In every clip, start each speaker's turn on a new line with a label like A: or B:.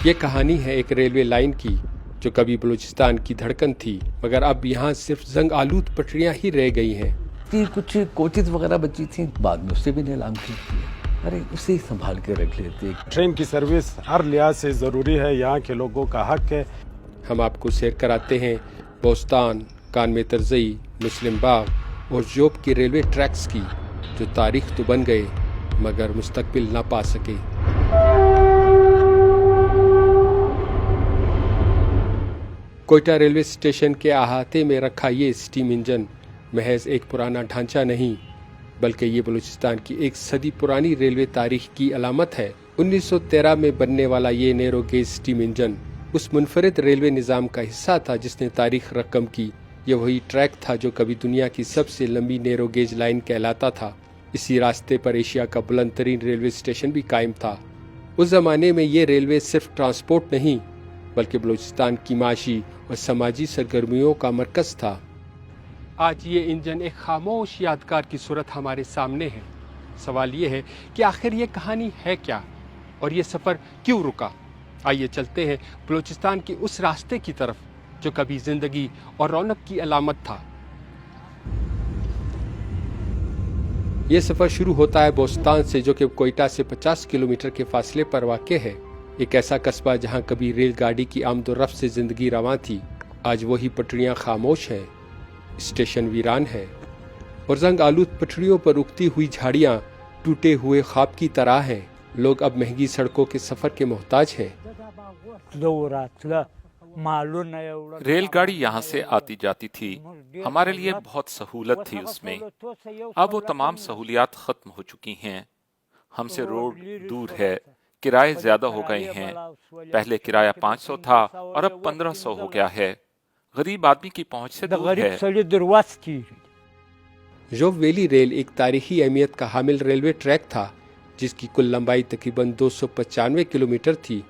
A: یہ کہانی ہے ایک ریلوے لائن کی جو کبھی بلوچستان کی دھڑکن تھی، مگر اب یہاں صرف زنگ آلود پٹریاں ہی رہ گئی ہیں۔
B: کچھ کوچز وغیرہ بچی تھیں، بعد میں اسے بھی نیلام کیا، ارے اسے ہی سنبھال کے رکھ لیتے۔
C: ٹرین کی سروس ہر لحاظ سے ضروری ہے، یہاں کے لوگوں کا حق ہے۔
A: ہم آپ کو سیر کراتے ہیں بوستان، کان میں ترزئی، مسلم باغ اور جوب کے ریلوے ٹریکس کی، جو تاریخ تو بن گئے مگر مستقبل نہ پا سکے۔ کوئٹہ ریلوے اسٹیشن کے احاطے میں رکھا یہ اسٹیم انجن محض ایک پرانا ڈھانچہ نہیں، بلکہ یہ بلوچستان کی ایک صدی پرانی ریلوے تاریخ کی علامت ہے۔ 1913 میں بننے والا یہ نیرو گیج اسٹیم انجن اس منفرد ریلوے نظام کا حصہ تھا جس نے تاریخ رقم کی۔ یہ وہی ٹریک تھا جو کبھی دنیا کی سب سے لمبی نیرو گیج لائن کہلاتا تھا۔ اسی راستے پر ایشیا کا بلند ترین ریلوے اسٹیشن بھی قائم تھا۔ اس زمانے میں یہ ریلوے صرف ٹرانسپورٹ نہیں بلکہ بلوچستان کی معاشی اور سماجی سرگرمیوں کا مرکز تھا۔ آج یہ انجن ایک خاموش یادگار کی صورت ہمارے سامنے ہے۔ سوال یہ ہے کہ آخر یہ کہانی ہے کیا اور یہ سفر کیوں رکا؟ آئیے چلتے ہیں بلوچستان کے اس راستے کی طرف جو کبھی زندگی اور رونق کی علامت تھا۔ یہ سفر شروع ہوتا ہے بوستان سے، جو کہ کوئٹہ سے 50 کلومیٹر کے فاصلے پر واقع ہے۔ ایک ایسا قصبہ جہاں کبھی ریل گاڑی کی آمد و رفت سے زندگی رواں تھی، آج وہی پٹریاں خاموش ہیں، اسٹیشن ویران ہے اور زنگ آلود پٹریوں پر اگتی ہوئی جھاڑیاں ٹوٹے ہوئے خواب کی طرح ہیں۔ لوگ اب مہنگی سڑکوں کے سفر کے محتاج ہیں۔
D: ریل گاڑی یہاں سے آتی جاتی تھی، ہمارے لیے بہت سہولت تھی اس میں۔ اب وہ تمام سہولیات ختم ہو چکی ہیں، ہم سے روڈ دور ہے، کرائے زیادہ ہو گئے ہیں۔ پہلے کرایہ 500 تھا اور اب 1500 ہو گیا ہے، غریب آدمی کی پہنچ سے دور ہے۔
A: جوب ویلی ریل ایک تاریخی اہمیت کا حامل ریلوے ٹریک تھا جس کی کل لمبائی تقریباً 295 کلومیٹر تھی۔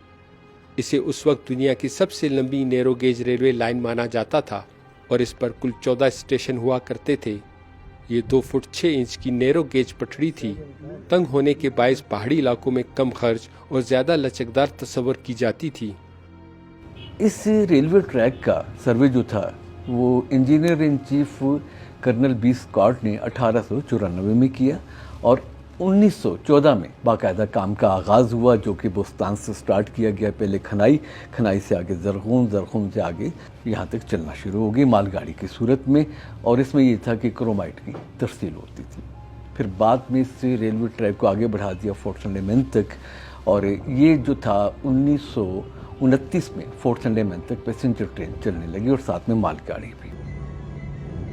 A: اسے اس وقت دنیا کی سب سے لمبی نیرو گیج ریلوے لائن مانا جاتا تھا اور اس پر کل 14 اسٹیشن ہوا کرتے تھے۔ یہ 2 فٹ 6 انچ کی نیرو گیج پٹڑی تھی، تنگ ہونے کے باعث پہاڑی علاقوں میں کم خرچ اور زیادہ لچکدار تصور کی جاتی تھی۔
B: اس ریلوے ٹریک کا سروے جو تھا وہ engineer in chief colonel B Scott نے 1894 میں کیا اور 1914 میں باقاعدہ کام کا آغاز ہوا، جو کہ بوستان سے سٹارٹ کیا گیا۔ پہلے کھنائی سے آگے زرخون سے آگے یہاں تک چلنا شروع ہو گئی مال گاڑی کی صورت میں، اور اس میں یہ تھا کہ کرومائٹ کی ترسیل ہوتی تھی۔ پھر بعد میں اس سے ریلوے ٹریک کو آگے بڑھا دیا فورٹ سنڈے مین تک، اور یہ جو تھا 1929 میں فورٹ سنڈے مین تک پیسنجر ٹرین چلنے لگی اور ساتھ میں مال گاڑی بھی۔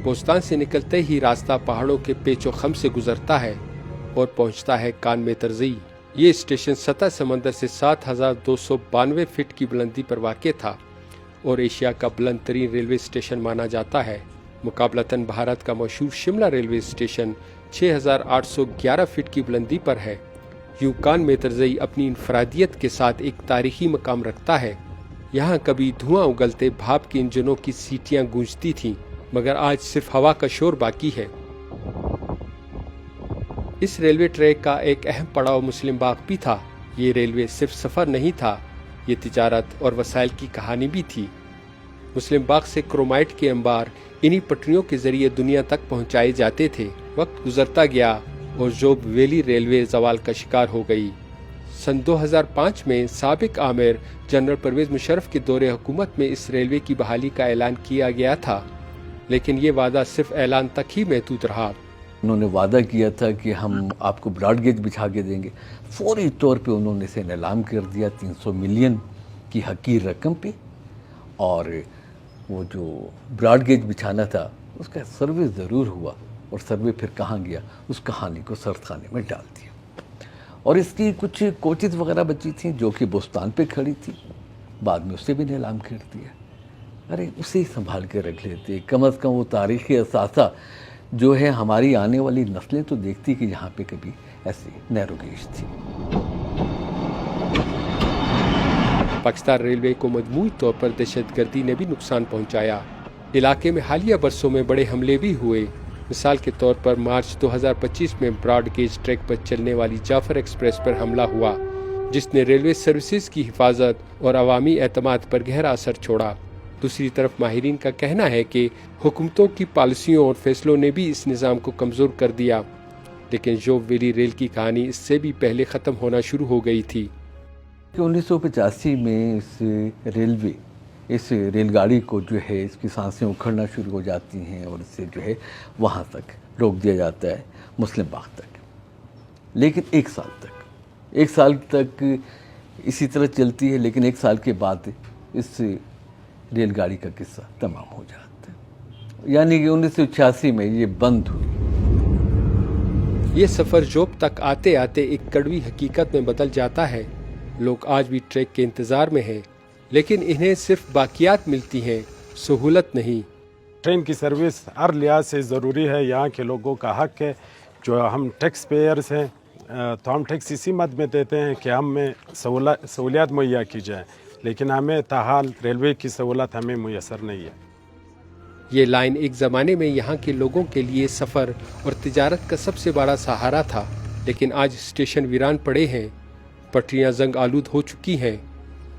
A: بوستان سے نکلتے ہی راستہ پہاڑوں کے پیچ و خم سے گزرتا ہے اور پہنچتا ہے کان میں ترزئی۔ یہ اسٹیشن سطح سمندر سے 7292 فٹ کی بلندی پر واقع تھا اور ایشیا کا بلند ترین ریلوے اسٹیشن مانا جاتا ہے۔ مقابلتاً بھارت کا مشہور شملہ ریلوے اسٹیشن 6811 فٹ کی بلندی پر ہے۔ یوں کان میں ترزئی اپنی انفرادیت کے ساتھ ایک تاریخی مقام رکھتا ہے۔ یہاں کبھی دھواں اگلتے بھاپ کے انجنوں کی سیٹیاں گونجتی تھیں، مگر آج صرف ہوا کا شور باقی ہے۔ اس ریلوے ٹریک کا ایک اہم پڑاؤ مسلم باغ بھی تھا۔ یہ ریلوے صرف سفر نہیں تھا، یہ تجارت اور وسائل کی کہانی بھی تھی۔ مسلم باغ سے کرومائٹ کے انبار انہی پٹریوں کے ذریعے دنیا تک پہنچائے جاتے تھے۔ وقت گزرتا گیا اور جوب ویلی ریلوے زوال کا شکار ہو گئی۔ سن 2005 میں سابق آمر جنرل پرویز مشرف کے دور حکومت میں اس ریلوے کی بحالی کا اعلان کیا گیا تھا، لیکن یہ وعدہ صرف اعلان تک ہی محدود رہا۔
B: انہوں نے وعدہ کیا تھا کہ ہم آپ کو براڈ گیج بچھا کے دیں گے، فوری طور پہ انہوں نے اسے نیلام کر دیا 300 ملین کی حقیر رقم پہ، اور وہ جو براڈ گیج بچھانا تھا اس کا سروے ضرور ہوا، اور سروے پھر کہاں گیا اس کہانی کو سرد خانے میں ڈال دیا۔ اور اس کی کچھ کوچز وغیرہ بچی تھیں جو کہ بوستان پہ کھڑی تھی، بعد میں اسے بھی نیلام کر دیا۔ ارے اسے ہی سنبھال کے رکھ لیتے، کم از کم وہ تاریخی اثاثہ جو ہے ہماری آنے والی نسلیں تو دیکھتی کہ یہاں پہ کبھی ایسی نیرو گیج تھی۔
A: پاکستان ریلوے کو مجموعی طور پر دہشت گردی نے بھی نقصان پہنچایا۔ علاقے میں حالیہ برسوں میں بڑے حملے بھی ہوئے۔ مثال کے طور پر مارچ 2025 میں براڈ گیج ٹریک پر چلنے والی جعفر ایکسپریس پر حملہ ہوا۔ جس نے ریلوے سروسز کی حفاظت اور عوامی اعتماد پر گہرا اثر چھوڑا۔ دوسری طرف ماہرین کا کہنا ہے کہ حکومتوں کی پالیسیوں اور فیصلوں نے بھی اس نظام کو کمزور کر دیا، لیکن جوب ویلی ریل کی کہانی اس سے بھی پہلے ختم ہونا شروع ہو گئی تھی۔
B: 1985 میں اس ریل گاڑی کو جو ہے اس کی سانسیں اکھڑنا شروع ہو جاتی ہیں اور اسے جو ہے وہاں تک روک دیا جاتا ہے، مسلم باغ تک۔ لیکن ایک سال تک اسی طرح چلتی ہے، لیکن ایک سال کے بعد اس ریل گاڑی کا قصہ تمام ہو جاتا ہے، یعنی کہ 1986 میں یہ بند ہوئی۔
A: یہ سفر جوب تک آتے آتے ایک کڑوی حقیقت میں بدل جاتا ہے۔ لوگ آج بھی ٹریک کے انتظار میں ہیں، لیکن انہیں صرف باقیات ملتی ہیں، سہولت نہیں۔
C: ٹرین کی سروس ہر لحاظ سے ضروری ہے، یہاں کے لوگوں کا حق ہے۔ جو ہم ٹیکس پیئرز ہیں تو ہم ٹیکس اسی مد میں دیتے ہیں کہ ہمیں سہولیات مہیا کی جائیں، لیکن ہمیں تاحال ریلوے کی سہولت ہمیں میسر نہیں ہے۔
A: یہ لائن ایک زمانے میں یہاں کے لوگوں کے لیے سفر اور تجارت کا سب سے بڑا سہارا تھا، لیکن آج اسٹیشن ویران پڑے ہیں، پٹریاں زنگ آلود ہو چکی ہیں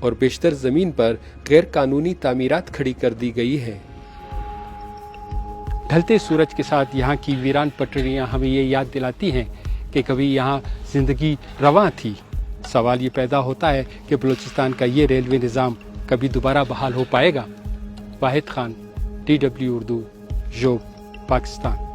A: اور بیشتر زمین پر غیر قانونی تعمیرات کھڑی کر دی گئی ہیں۔ ڈھلتے سورج کے ساتھ یہاں کی ویران پٹریاں ہمیں یہ یاد دلاتی ہیں کہ کبھی یہاں زندگی رواں تھی۔ سوال یہ پیدا ہوتا ہے کہ بلوچستان کا یہ ریلوے نظام کبھی دوبارہ بحال ہو پائے گا؟ واحد خان، DW اردو، جوب، پاکستان۔